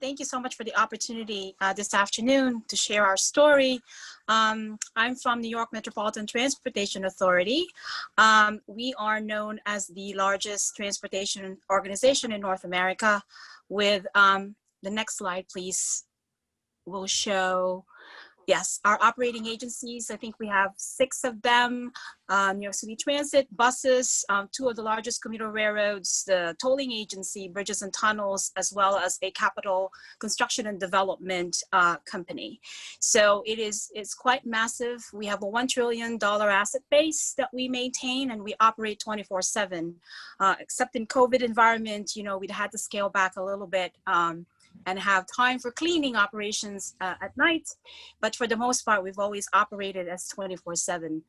Thank you so much for the opportunity this afternoon to share our story. I'm from New York Metropolitan Transportation Authority. We are known as the largest transportation organization in North America with, the next slide, please, will show, yes, our operating agencies. I think we have 6 of them. New York City Transit, buses, 2 of the largest commuter railroads, the tolling agency, bridges and tunnels, as well as a capital construction and development company. So it's quite massive. We have a $1 trillion asset base that we maintain, and we operate 24/7. Except in COVID environment, we'd had to scale back a little bit and have time for cleaning operations at night. But for the most part, we've always operated as 24/7.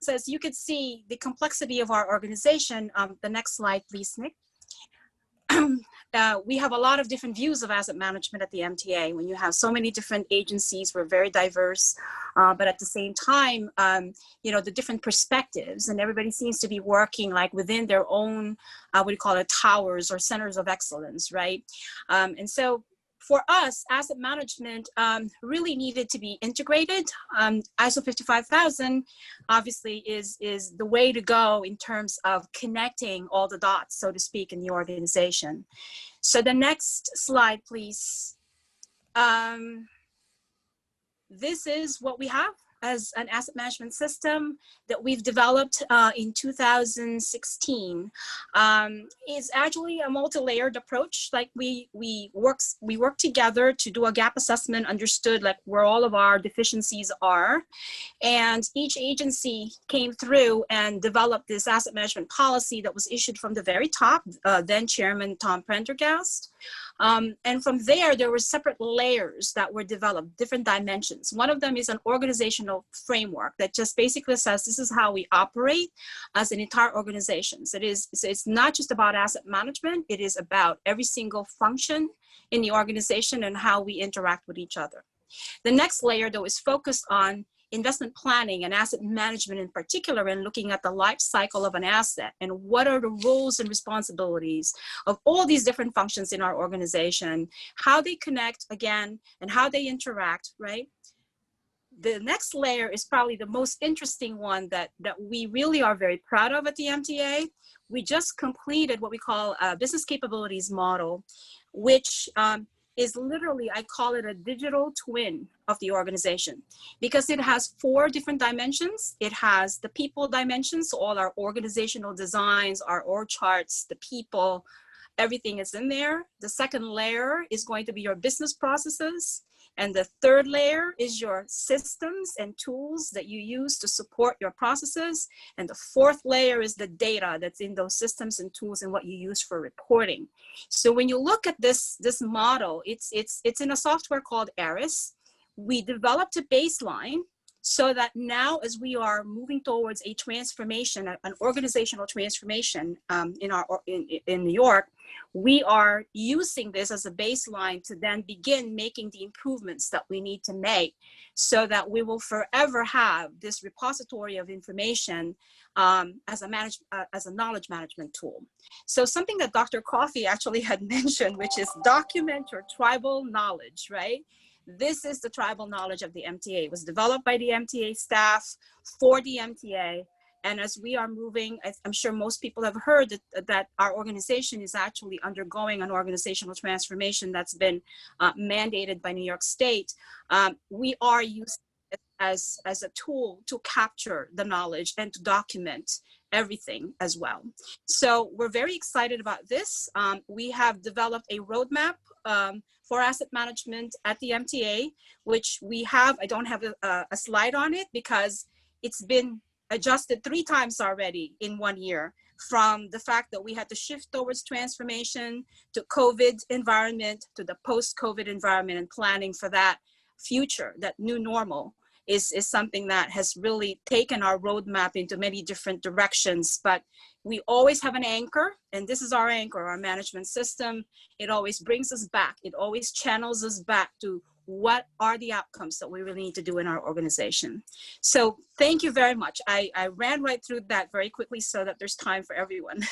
So as you can see, the complexity of our organization, the next slide, please, Nick. We have a lot of different views of asset management at the MTA. When you have so many different agencies, we're very diverse, but at the same time, the different perspectives, and everybody seems to be working like within their own, what do you call it, towers or centers of excellence, right? And so for us, asset management really needed to be integrated. ISO 55000 obviously is the way to go in terms of connecting all the dots, so to speak, in the organization. So the next slide, please. This is what we have as an asset management system that we've developed in 2016. It's actually a multi-layered approach. Like we work together to do a gap assessment, understood like where all of our deficiencies are. And each agency came through and developed this asset management policy that was issued from the very top, then Chairman Tom Prendergast. And from there were separate layers that were developed, different dimensions. One of them is an organizational framework that just basically says this is how we operate as an entire organization. So it's not just about asset management, it is about every single function in the organization and how we interact with each other. The next layer, though, is focused on investment planning and asset management in particular, and looking at the life cycle of an asset and what are the roles and responsibilities of all these different functions in our organization, how they connect again, and how they interact, right? The next layer is probably the most interesting one that we really are very proud of at the MTA. We just completed what we call a business capabilities model, which is literally, I call it a digital twin of the organization, because it has 4 different dimensions. It has the people dimensions, so all our organizational designs, our org charts, the people, everything is in there. The second layer is going to be your business processes. And the third layer is your systems and tools that you use to support your processes. And the fourth layer is the data that's in those systems and tools and what you use for reporting. So when you look at this model, it's in a software called Eris. We developed a baseline so that now, as we are moving towards a transformation, an organizational transformation in New York, we are using this as a baseline to then begin making the improvements that we need to make so that we will forever have this repository of information as a knowledge management tool. So something that Dr. Coffey actually had mentioned, which is document your tribal knowledge, right? This is the tribal knowledge of the MTA. It was developed by the MTA staff for the MTA. And as we are moving, I'm sure most people have heard that our organization is actually undergoing an organizational transformation that's been mandated by New York State. We are using it as a tool to capture the knowledge and to document everything as well. So we're very excited about this. We have developed a roadmap for asset management at the MTA, which we have. I don't have a slide on it because it's been adjusted 3 times already in 1 year, from the fact that we had to shift towards transformation to COVID environment to the post-COVID environment, and planning for that future, that new normal is something that has really taken our roadmap into many different directions. But we always have an anchor, and this is our anchor, our management system. It always brings us back. It always channels us back to what are the outcomes that we really need to do in our organization. So thank you very much. I ran right through that very quickly so that there's time for everyone.